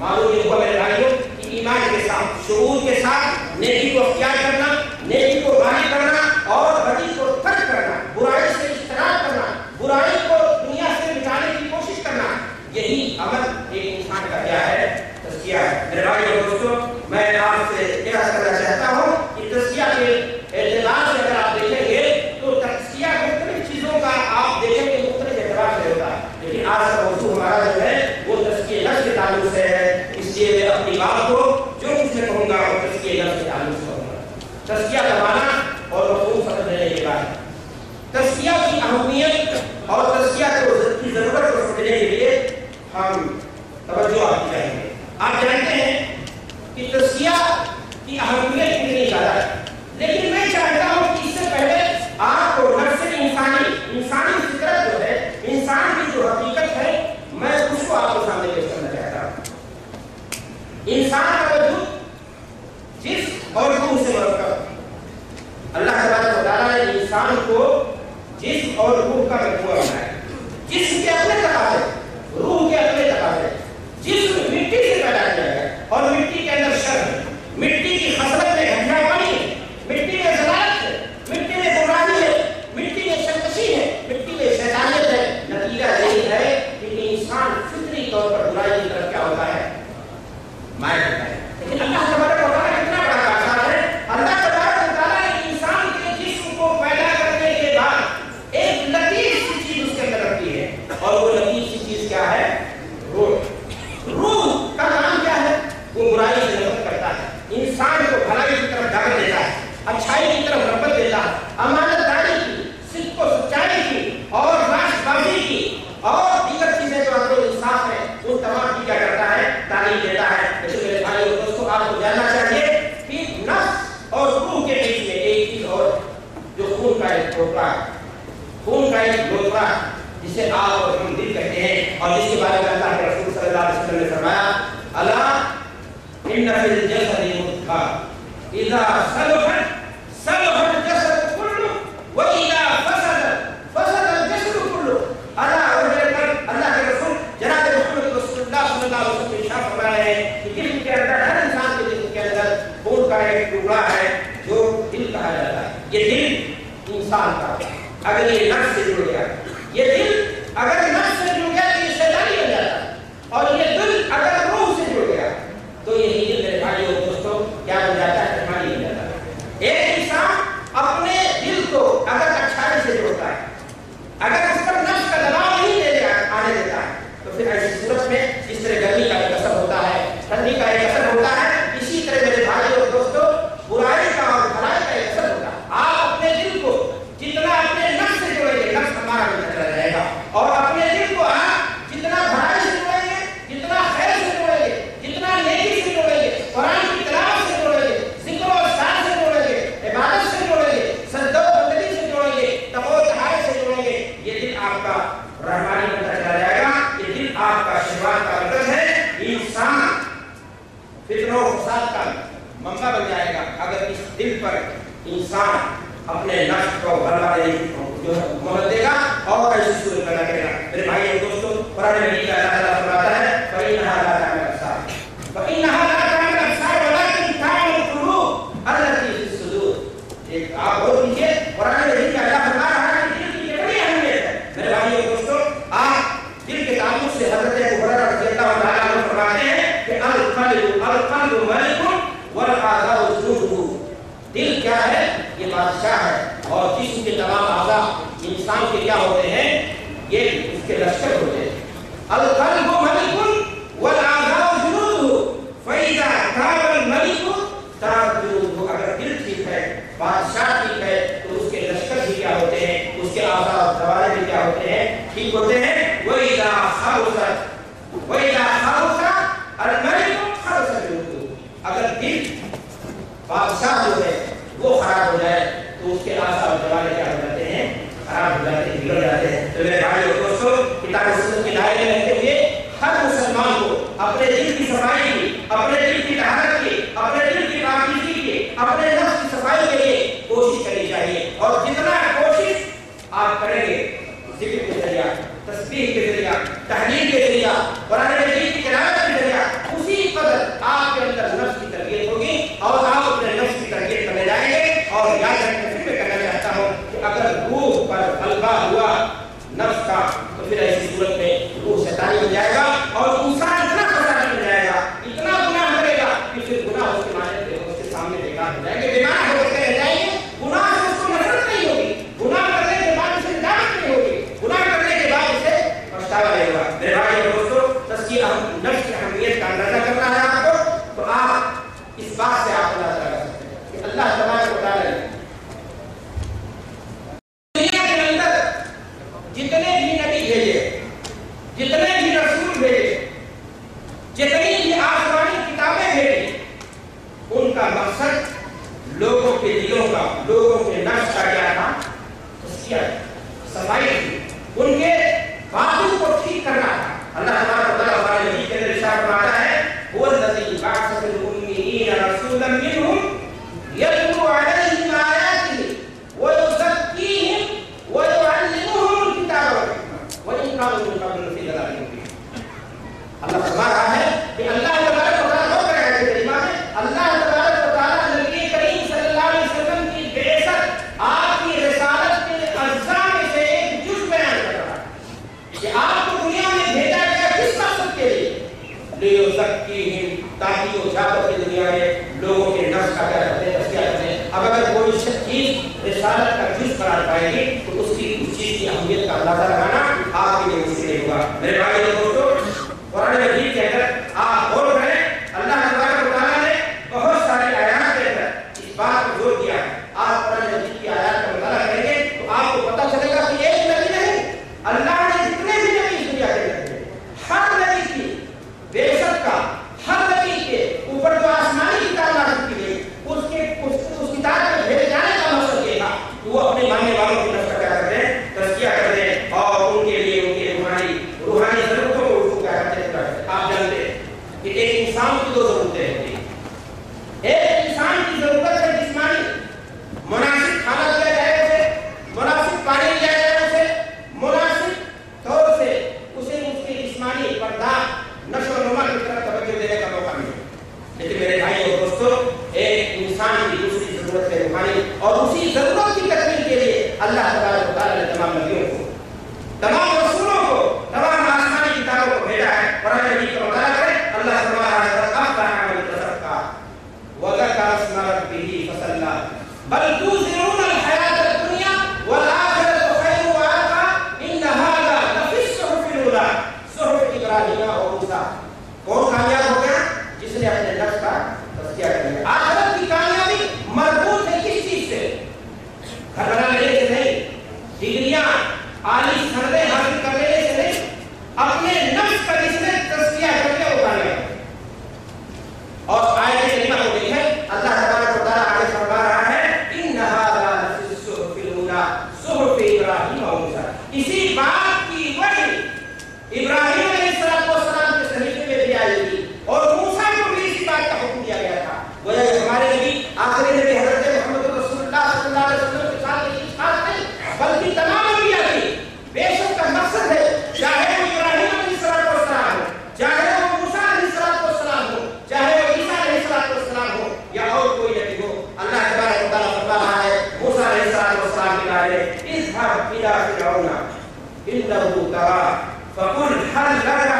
معلوم یہ ہوا میرے بھائیوں کہ ایمان کے ساتھ شعور کے ساتھ نیکی کو اختیار کرنا، نیکی کو غالب کرنا اور بدی کو ترک کرنا، برائی سے اجتناب کرنا، برائی کو دنیا سے مٹانے کی کوشش کرنا، یہی عمل ایک انسان کا کیا ہے؟ تزکیہ ہے۔ میرے بھائیوں اور دوستوں، میں آپ سے یہ عرض کرنا چاہتا ہوں کہ تزکیہ کے اعتبار سے اگر آپ دیکھیں گے تو تزکیہ مختلف چیزوں کا آپ دیکھیں گے مختلف اعتبار سے ہوتا ہے، لیکن آج کا موضوع ہمارا جو ہے وہ تزکیہ نفس کے تعلق سے ہے، اس لیے میں اپنی بات کو جو کچھ میں کہوں گا وہ تزکیہ نفس کے تعلق سے کہوں گا۔ تزکیہ کا معنی اور مفہوم سمجھ لینے کے بعد تزکیہ کی اہمیت اور تزکیہ کی ضرورت کو سمجھنے کے لیے ہم توجہ آپ کی چاہیے۔ آپ جانتے ہیں کہ تزکیہ کی اہمیت کتنی زیادہ ہے، لیکن میں چاہتا ہوں کہ اس سے پہلے آپ کو نفس انسانی فطرت جو ہے، انسان کی جو حقیقت ہے، میں اس کو آپ کے سامنے پیش کرنا چاہتا ہوں۔ انسان کا وجود جسم اور روح سے مرکب، اللہ تبارک و تعالیٰ نے انسان کو جسم اور روح کا مجموعہ بنایا۔ جسم کے اپنے تقاضے، روح کے اپنے تقاضے۔ جسم مٹی سے پیدا کیا گیا اور مٹی کے اندر شر ہے، مٹی کی خصلت میں گھٹیا پانی ہے، مٹی میں ضلالت ہے، مٹی میں گمراہی ہے، مٹی میں سرکشی ہے، مٹی میں شیطانیت ہے۔ نتیجہ یہی ہے کہ انسان فطری طور پر برائی کی طرف کیا ہوتا ہے؟ مائل ہوتا ہے۔ لیکن اللہ تبارک و تعالیٰ کتنا بڑا کارساز ہے۔ اللہ تبارک و تعالیٰ نے انسان کے جسم کو پیدا کرنے کے بعد ایک لطیف سی چیز اس کے اندر رکھی ہے، اور وہ لطیف سی چیز کیا ہے؟ روح۔ روح کا کام کیا ہے؟ وہ برائی سے نفرت کرتا ہے، انسان کو بھلائی کی طرف دعوت دیتا ہے، اچھائی کی طرف رغبت دیتا ہے، امانت داری کی، صدق و سچائی کی اور راست بازی کی اور دیگر چیزیں جو عدل و انصاف ہیں ان تمام کی کیا کرتا ہے؟ تعلیم دیتا ہے۔ لیکن میرے بھائی اور دوستوں، آپ کو جاننا چاہیے کہ نفس اور روح کے بیچ میں ایک چیز اور جو خون کا ایک ٹوکرا ہے، خون کا ایک ٹوکرا جسے آپ اور ہم دل کہتے ہیں، اور جس کے بارے میں اللہ کے رسول صلی اللہ علیہ وسلم نے فرمایا الا ان فی الجسد مضغہ اذا صلحت صلح الجسد كله واذا فسد الجسد كله۔ اللہ کے رسول جناب محمد رسول اللہ صلی اللہ علیہ وسلم ارشاد فرما رہے ہیں کہ جسم کے اندر، ہر انسان کے جسم کے اندر خون کا ایک ٹکڑا ہے جو دل کہا جاتا ہے۔ یہ دل انسان کا اگر یہ نفس سے جڑ گیا، یہ دل اگر نفس سے جڑ گیا تو یہ شیطانی بن جاتا ہے، اور یہ دل اگر روح سے جڑ گیا تو یہی دل میرے بھائیوں اور دوستوں کیا بن جاتا ہے؟ شیطانی بن جاتا ہے۔ ایک انسان اپنے دل کو اگر اچھائی سے جوڑتا ہے، اگر اس پر نفس کا دباؤ نہیں آنے دیتا ہے، تو پھر ایسی صورت میں جس طرح گرمی کا ایک اثر ہوتا ہے، ٹھنڈی کا ایک اثر ہوتا ہے، اسی طرح میرے بھائی اور دوستوں برائی کا اور بھلائی کا ایک اثر ہوتا ہے۔ آپ اپنے دل کو جتنا اپنے نفس سے جوڑیں گے، نفس ہمارا بھی چلا رہے گا، اور اپنے دل کو آپ جتنا بھلائی سے جوڑیں گے، جتنا خیر سے جوڑیں گے، جتنا نیکی سے جوڑیں گے، قرآن کی تلاوت سے جوڑیں گے، ذکر و اذکار سے جوڑیں گے، عبادت سے جوڑیں گے، سجدہ و بندگی سے جوڑیں گے، تقوی و طہارت سے جوڑیں گے، یہ دل آپ کا رحمانی بنتا چلا جائے گا۔ یہ دل آپ کا شیطان کا مرکز ہے، انسان فتنہ و فساد کا منبع بن جائے گا اگر اس دل پر انسان اپنے نفس کو غلبہ دینے کی مہلت دے گا اور ایسی صورت پیدا کرے گا۔ میرے بھائی اور دوستوں، قرآن مجید کا اللہ تعالیٰ فرماتا ہے فَإِنَّهَا لَا تَعْمَلُ الْأَبْصَارُ فَإِنَّهَا لَا تَعْمَلُ الْأَبْصَارُ وَلَكِنْ تَعْمَلُ الْقُلُوبُ الَّتِي فِي الصُّدُورِ۔ ایک آپ غور کیجیے، قرآن مجید کا اللہ فرما رہا ہے کہ دل کی بڑی اہمیت ہے۔ میرے بھائی اور دوستوں، آپ دل کے تعلق سے حضرت ابو ہریرہ رضی اللہ تعالیٰ عنہ فرماتے ہیں کہ القلب ملک والاعضاء جنود۔ دل کیا ہے؟ یہ بادشاہ ہے، اور جسم کے تمام اعضاء انسان کے کیا ہوتے ہیں؟ یہ اس کے لشکر ہوتے ہیں۔ القلب ملک والاعضاء جنود فاذا تاب الملك تاب جنود۔ اگر دل ٹھیک ہے، بادشاہ ٹھیک ہے، تو اس کے لشکر بھی کیا ہوتے ہیں؟ اس کے اعضاء و جوارح بھی کیا ہوتے ہیں؟ ٹھیک ہوتے ہیں۔ واذا خبث الملك خبث جنود۔ اگر دل بادشاہ جو ہے وہ خراب ہو جائے تو اس کے اعضاء و جوارح کیا ہو جاتے ہیں؟ خراب ہو جاتے ہیں، بگڑ جاتے ہیں۔ تو میرے بھائی اور دوستوں، کتاب و سنت کے دائرے میں رہتے ہوئے ہر مسلمان کو اپنے دل کی صفائی کی، اپنے دل کی طہارت کی، اپنے دل کی پاکیزگی کی، اپنے نفس کی صفائی کے لیے کوشش کرنی چاہیے، اور جتنا کوشش آپ کریں گے ذکر کے ذریعہ، تسبیح کے ذریعہ، تحلیل کے ذریعہ، قرآن مجید کی تلاوت کے ذریعہ، اسی نفس کی اہمیت کا اندازہ کرنا ہے آپ کو، تو آپ اس بات سے آپ اندازہ کر سکتے ہیں کہ اللہ تبارک و تعالیٰ دنیا کے اندر جتنے بھی نبی بھیجے، جتنے بھی رسول بھیجے، جتنی بھی آسمانی کتابیں بھیجی، ان کا مقصد لوگوں کے دلوں کا، لوگوں کے نفس کا کیا تھا؟ تزکیہ، صفائی تھی، ان کے باطن کو ٹھیک کرنا تھا۔ اللہ تبارک و تعالیٰ ہمارے نبی کے اندر ارشاد فرماتا ہے هو الذی بعث فی الأمین رسولا منهم یتلو علیہم آیاتہ ویزکیہم ویعلمہم الکتاب والحکمہ وإن کانوا من قبل لفی ضلال مبین۔ اللہ فرما رہا ہے کہ اللہ تبارک و تعالیٰ ہو رہا ہے کلمہ میں، اللہ تبارک و تعالیٰ نبی کریم صلی اللہ علیہ وسلم کی بعثت، آپ کی رسالت کے اجزاء میں سے ایک جز بیان کر رہا ہے کہ آپ کو دنیا میں بھیجا گیا کس مقصد کے لیے؟ لیزکیہم، تاکہ وہ جا کر کے دنیا میں لوگوں کے نفس کا کیا کرتے ہیں؟ تزکیہ کرتے ہیں۔ اب اگر کوئی چیز رسالت کا جز قرار پائے گی تو اس کی اس چیز کی اہمیت کا اندازہ لگانا آپ کے لیے مشکل ہوگا۔ میرے بھائی اور دوستو، قرآن مجید کے اندر آپ غور کریں، اللہ تبارک و تعالیٰ نے بہت ساری آیات کے اندر اس بات کو زور دیا ہے۔ آپ قرآن مجید کی آیات کا مطالعہ کریں گے تو آپ کو پتہ چلے گا کہ ایک نبی نہیں، اللہ نے جتنے بھی نبی اس دنیا کے اندر، ہر نبی کی بعثت کا، ہر نبی کے اوپر جو آسمانی کتاب نازل کی گئی، اس کتاب میں بھیجے جانے کا مقصد یہ تھا کہ وہ اپنے ماننے والوں کی نفس کا کیا کرتے ہیں؟ تزکیہ کرتے ہیں، اور ان کے لیے ان کی روحانی ضرورتوں کو اس کو کیا کرتے ہیں؟ آپ جانتے ہیں کہ ایک انسان کی دو ضرورتیں ہوتی ہیں۔ ایک انسان کی ضرورت ہے جسمانی، مناسب کھانا دیا جائے اسے، مناسب پانی دیا جائے اسے، مناسب طور سے اسے اس کے جسمانی برداشت، نشو و نما کی طرف توجہ دینے کا موقع ملے۔ لیکن میرے بھائی اور دوستو، ایک انسان کی دوسری ضرورت ہے روحانی، اور اسی ضرورت کی تکمیل کے لیے اللہ تبارک و تعالیٰ نے تمام نبیوں کو، تمام رسولوں کو، تمام آسمانی کتابوں کو بھیجا ہے۔ قرآن مجید کا مطالعہ کریں، اللہ فرما رہا ہے فَأَفْلَحَ مَن تَزَكَّىٰ وَذَكَرَ اسْمَ رَبِّهِ فَصَلَّىٰ بَلْ تُؤْثِرُونَ الْحَيَاةَ الدُّنْيَا وَالْآخِرَةُ خَيْرٌ وَأَبْقَىٰ إِنَّ هَٰذَا لَفِي الصُّحُفِ الْأُولَىٰ صُحُفِ إِبْرَاهِيمَ وَمُوسَىٰ۔ کون کامیاب ہو گیا؟ جس نے اپنے نفس کا تزکیہ کر لیا۔ آخرت کی کامیابی مربوط ہے کس چیز سے؟ گھر بنا لینے سے نہیں، ڈگریاں، عالی سندیں حاصل کر لینے سے نہیں، اپنے نفس کا جس نے تزکیہ کر لیا وہ کامیاب ہے۔ اور آیت کریمہ کو دیکھیں، اللہ تبارک و تعالیٰ آگے فرما رہا ہے إِنَّ هَٰذَا لَفِي الصُّحُفِ الْأُولَىٰ صُحُفِ إِبْرَاهِيمَ وَمُوسَىٰ۔ اسی بات کی وحی ابراہیم علیہ السلام کے صحیفے میں بھی آئی تھی، اور موسیٰ کو بھی اسی بات کا حکم دیا گیا تھا۔ گویا کہ ہمارے نبی، آخری نبی حضرت محمد رسول اللہ صلی اللہ علیہ وسلم کے ساتھ ایک خاص نہیں بلکہ تمام انبیاء کی بعثت کا مقصد ہے، چاہے وہ ابراہیم علیہ السلام ہو، چاہے وہ موسیٰ علیہ السلام ہو، چاہے وہ عیسیٰ علیہ السلام ہو، یا اور کوئی نبی ہو۔ اللہ تبارک و تعالیٰ فرما رہا ہے موسیٰ علیہ السلام کے بارے میں، اذهب إلى فرعون إنه طغى فقل هل لك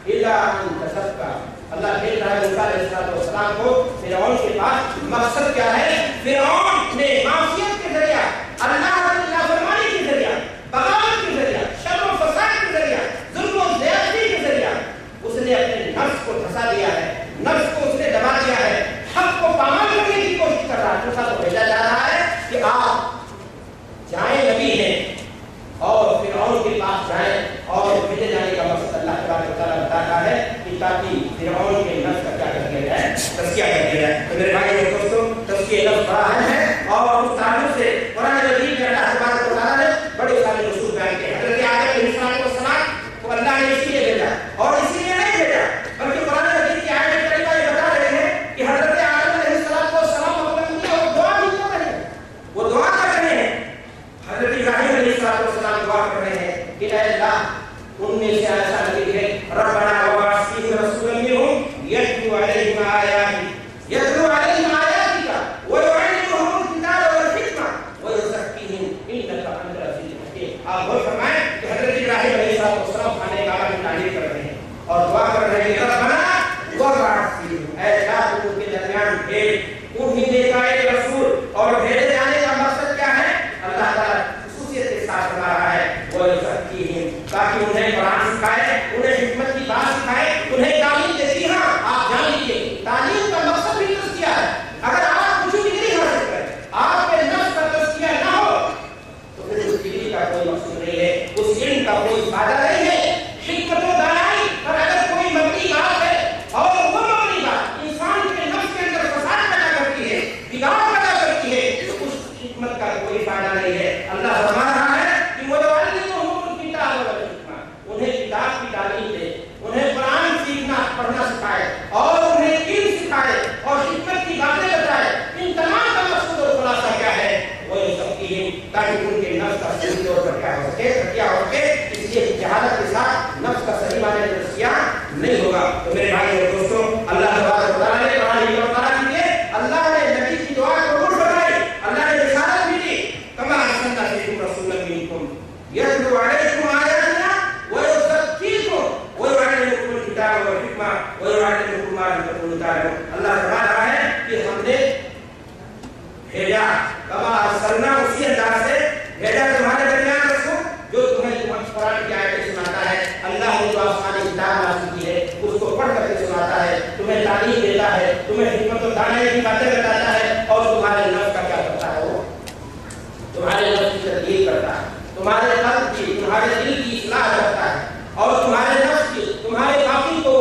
إلى أن تزكى۔ اللہ کہہ رہا ہے موسیٰ علیہ السلام کو، فرعون کے پاس مقصد کیا ہے؟ فرعون نے معصیت کے ذریعہ، اللہ کی نافرمانی کے ذریعہ، بغاوت کے ذریعہ، شر و فساد کے ذریعہ، ظلم و زیادتی کے ذریعہ اس نے اپنے نفس کو دھسا دیا ہے، نفس کو اس نے دبا دیا ہے، حق کو پامال کرنے کی کوشش کر رہا ہے۔ موسیٰ کو بھیجا جا رہا ہے کہ آپ جائیں، نبی ہیں، اور فرعون کے پاس جائیں، اور بھیجے جانے کا مقصد اللہ تبارک و تعالیٰ بتاتا ہے کہ تاکہ فرعون کے نفس کا کیا کر دیا جائے؟ تزکیہ کر دیا جائے۔ تو میرے بھائی اور دوستوں، تزکیہ لفظ بڑا اہم ہے، اور اس تعلق سے قرآن مجید میں اللہ تبارک و تعالیٰ نے بڑے سارے اصول بیان کیے۔ حضرت آدم علیہ السلام کو اللہ نے اسی لیے بھیجا، اور اسی لیے نہیں بھیجا بلکہ قرآن مجید کی آیت کریمہ یہ بتا رہے ہیں کہ حضرت آدم علیہ السلام اپنے دعا بھی کر رہے ہیں، وہ دعا کر رہے ہیں۔ حضرت ابراہیم علیہ السلام دعا کر رہے ہیں کہ اے اللہ، ان میں سے ایسا نبی ہے، ربنا وابعث فیہم رسولا منہم یتلو علیہم آیاتک ویعلمہم الکتاب والحکمہ ویزکیہم انک انت العزیز الحکیم۔ آپ غور فرمائیں کہ حضرت ابراہیم علیہ السلام خانہ کعبہ کی تعمیر کر رہے ہیں اور دعا کر رہے ہیں، ربنا وابعث فیہم، اے اللہ ان کے درمیان بھیج، انہیں نے کا ایک رسول، اور بھیجے جانے کا مقصد کیا ہے؟ اللہ تعالیٰ خصوصیت کے ساتھ بتا رہا ہے ویزکیہم، تاکہ انہیں قرآن سکھائے، انہیں حکمت کی بات سکھائے، تو میرے بھائی اور دوستوں اللہ تبارک و تعالیٰ نے قرآن و تعالیٰ کے اللہ نے نبی کی دعا قبول فرمائی، اللہ نے رسالت بھی دی، کما ارسلنا فیکم رسولا منکم یتلو علیکم آیاتنا ویزکیکم ویعلمکم الکتاب والحکمہ ویعلمکم ما لم تکونوا تعلمون۔ اللہ فرما رہا ہے کہ ہم نے بھیجا، کما ارسلنا اسی انداز سے بھیجا تمہارے درمیان رسول جو تمہیں قرآن کی آیتیں سناتا ہے، اللہ نے جو آسمانی کتاب نازل کی ہے اس کو پڑھ کر کے سناتا ہے، تمہیں تعلیم دیتا ہے، تمہیں حکمت و دانائی کی باتیں بتاتا ہے، اور تمہارے نفس کا کیا کرتا ہے، وہ تمہارے نفس کی تدبیر کرتا ہے، تمہارے قلب کی، تمہارے دل کی اصلاح کرتا ہے، اور تمہارے نفس کی، تمہارے باطن کو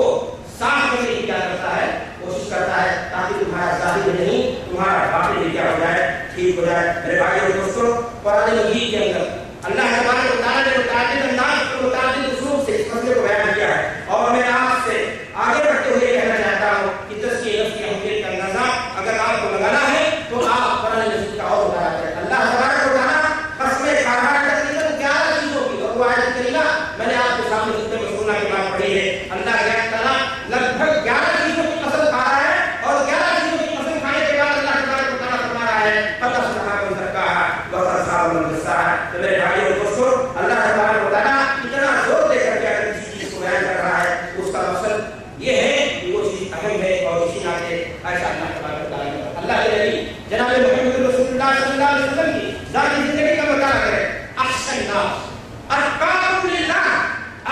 صاف کرنے کی کیا کرتا ہے، کوشش کرتا ہے، تاکہ تمہارا ظاہر نہیں تمہارا باطن بھی کیا ہو جائے، ٹھیک ہو جائے۔ میرے بھائی اور دوستوں قرآن مجید کے اندر اللہ تبارک و تعالیٰ نے متعدد انداز اور متعدد اسلوب سے اس مسئلے کو بیان کیا ہے، اور میں آپ سے آگے بڑھتے ہوئے کہنا چاہتا ہوں کہ تزکیہ نفس کی اہمیت کا اندازہ اگر آپ کو لگانا ہے تو آپ قرآن مجید کا اور مطالعہ کریں۔ اللہ تبارک و تعالیٰ قسمیں کھا رہا ہے تقریباً 11 چیزوں کی، اور وہ آیت کریمہ میں نے آپ کے سامنے خطبے میں سننا کی بات پڑھی ہے۔ اللہ تعالیٰ لگ بھگ 11 چیزوں کی قسم کھا رہا ہے، اور 11 چیزوں کی قسم کھانے کے بعد اللہ تبارک و تعالیٰ فرما رہا ہے قد افلح من زکاہا وقد خاب من دساہا۔ تو میرے بھائیو اور دوستو اللہ تبارک و تعالیٰ اتنا زور دے کر کے اگر کسی چیز کو بیان کر رہا ہے اس کا مقصد یہ ہے کہ وہ چیز اہم ہے، اور اسی ناطے ایسا اللہ تبارک و تعالیٰ نے اللہ کے نبی جناب محمد رسول اللہ صلی اللہ علیہ وسلم کی ذاتی زندگی کا مطالعہ کریں۔ احسن الناس اتقاکم للہ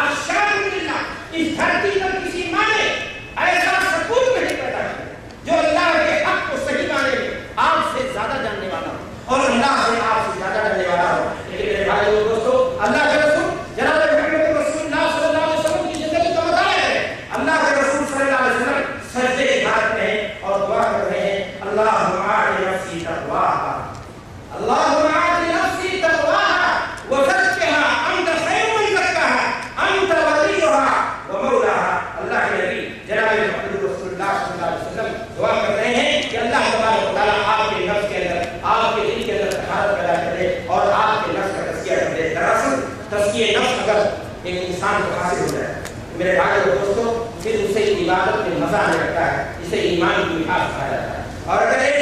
اخشاکم للہ۔ اس دھرتی پر کسی ماں نے ایسا سکون نہیں پیدا کیا جو اللہ کے حق کو صحیح معنی میں آپ سے زیادہ جاننے والا ہو، اور اللہ سے آپ سے زیادہ ڈرنے والا ہو۔ لیکن میرے بھائی اور دوستو اللہ کے رسول جناب محمد رسول اللہ صلی اللہ علیہ وسلم کی زندگی کا مطالعہ ہے۔ اللہ کے رسول صلی اللہ علیہ وسلم سجدے کی حالت میں ہیں اور دعا کر رہے ہیں اللہم آت نفسی تقواہا، اللہم آت نفسی تقواہا وزکھا انت خیر من زکاہا انت ولیھا ومولاھا۔ اللہ کے نبی جناب محمد رسول اللہ صلی اللہ علیہ وسلم دعا کر رہے ہیں کہ اللہ تبارک و تعالیٰ آپ کے نفس کے اندر، آپ کے دل کے اندر طہارت پیدا کر دے اور آپ کے نفس کا تزکیہ کر دے۔ دراصل تزکیہ نفس اگر ایک انسان کو حاصل ہو جائے میرے بھائی اور دوستوں پھر اسے عبادت میں مزہ آنے لگتا ہے، اسے ایمان کی مٹھاس کہا جاتا ہے۔ اور اگر ایک